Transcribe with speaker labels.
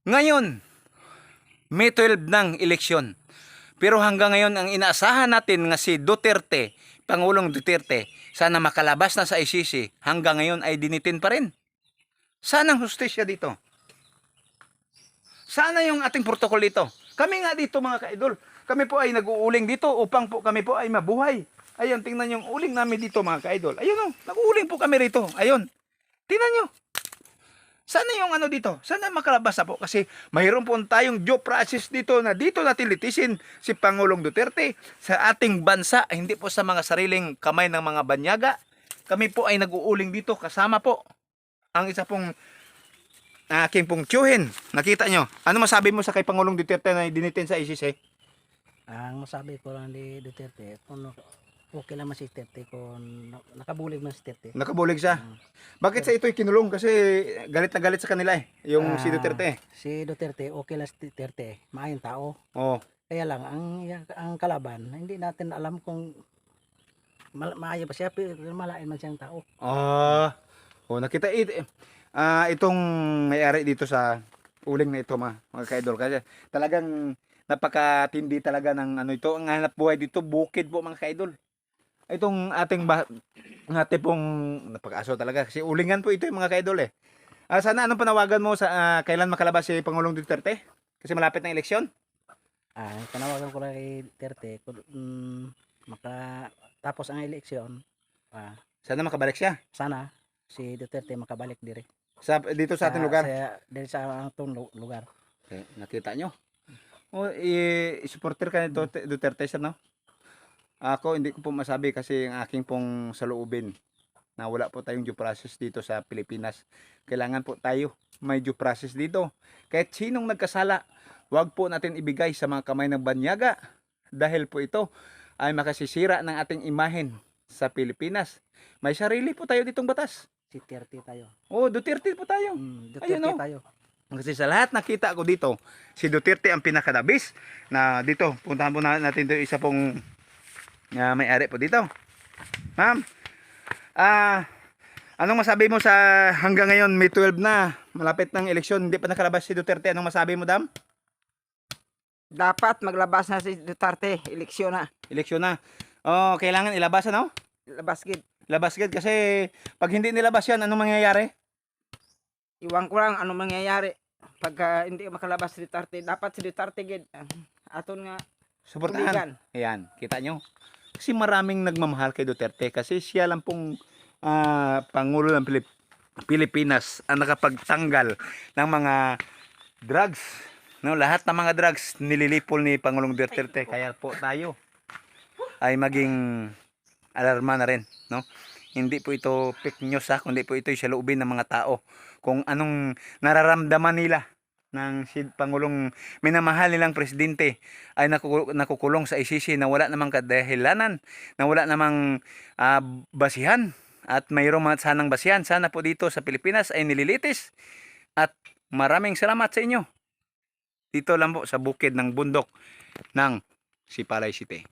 Speaker 1: Ngayon, May 12 ng eleksyon. Pero hanggang ngayon, ang inaasahan natin nga si Duterte, Pangulong Duterte, sana makalabas na sa ICC, hanggang ngayon ay dinitin pa rin. Sana ang hustisya dito. Sana yung ating protocol dito. Kami nga dito mga ka-idol, kami po ay nag-uuling dito upang po kami po ay mabuhay. Ayun, tingnan yung uling namin dito mga ka-idol. Ayun o, nag-uuling po kami rito. Ayun, tingnan nyo. Sana yung ano dito, sana makalabas na po kasi mayroon po tayong due process dito na dito natin litisin si Pangulong Duterte sa ating bansa, hindi po sa mga sariling kamay ng mga banyaga. Kami po ay nag-uuling dito kasama po ang isa pong aking pong tiyuhin. Nakita nyo, ano masabi mo sa kay Pangulong Duterte na dinitin sa ICC?
Speaker 2: Ang masabi ko lang ni Duterte, kung okay lang si Duterte, kung nakabulig man si Duterte.
Speaker 1: Nakabulig siya. Bakit sa ito'y kinulong? Kasi galit na galit sa kanila eh, yung si Duterte.
Speaker 2: Si Duterte, okay lang si Duterte, maayong tao.
Speaker 1: Oh.
Speaker 2: Kaya lang, ang kalaban, hindi natin alam kung maayo pa siya, pero malain man siyang tao.
Speaker 1: Nakita itong may-ari dito sa uling na ito mga ka-idol. Kasi talagang napakatindi talaga ng ano ito. Ang hanap buhay dito, bukid po mga ka-idol. Itong ating pong napaka-aso talaga. Kasi ulingan po ito yung mga ka-idol eh. Sana anong panawagan mo sa kailan makalabas si Pangulong Duterte? Kasi malapit na eleksyon.
Speaker 2: Panawagan ko lang kay Duterte, kung makatapos ang eleksyon,
Speaker 1: Sana makabalik siya.
Speaker 2: sana si Duterte makabalik dire.
Speaker 1: Dito sa ating lugar.
Speaker 2: Dito sa atong lugar.
Speaker 1: Okay, nakita nyo. I-supporter ka ni Duterte sir, no? Ako hindi ko po masabi kasi ang aking pong saloobin na wala po tayong due process dito sa Pilipinas. Kailangan po tayo may due process dito. Kahit sinong nagkasala, wag po natin ibigay sa mga kamay ng banyaga dahil po ito ay makasisira ng ating imahen sa Pilipinas. May sarili po tayo ditong batas.
Speaker 2: Si Duterte tayo.
Speaker 1: Duterte po tayo.
Speaker 2: Duterte
Speaker 1: Ayun,
Speaker 2: tayo.
Speaker 1: Kasi sa lahat nakita ko dito, si Duterte ang pinakadabis na dito. Puntahan po natin dito isa pong may-ari po dito. Ma'am, anong masabi mo sa hanggang ngayon May 12 na, malapit ng eleksyon, hindi pa nakalabas si Duterte. Anong masabi mo, Dam?
Speaker 3: Dapat maglabas na si Duterte, eleksyon na.
Speaker 1: Eleksyon na. Kailangan ilabas ano?
Speaker 3: Labas gid.
Speaker 1: Labas gid kasi pag hindi nilabas yan, anong mangyayari?
Speaker 3: Iwan ko lang ano mangyayari pagka hindi makalabas si Duterte. Dapat si Duterte gid aton nga
Speaker 1: Suportahan.
Speaker 3: tuligan.
Speaker 1: Ayan, kita nyo. Kasi maraming nagmamahal kay Duterte kasi siya lang pong Pangulo ng Pilipinas ang nakapagtanggal ng mga drugs. No, lahat ng mga drugs nililipol ni Pangulong Duterte, kaya po tayo ay maging alarma na rin, no? Hindi po ito fake news kundi po ito sa loobin ng mga tao kung anong nararamdaman nila ng si Pangulong minamahal nilang presidente ay nakukulong sa ICC na wala namang kadahilanan, na wala namang basihan at mayroong mga sanang basihan. Sana po dito sa Pilipinas ay nililitis at maraming salamat sa inyo. Dito lang po sa bukid ng bundok ng Sipalay City.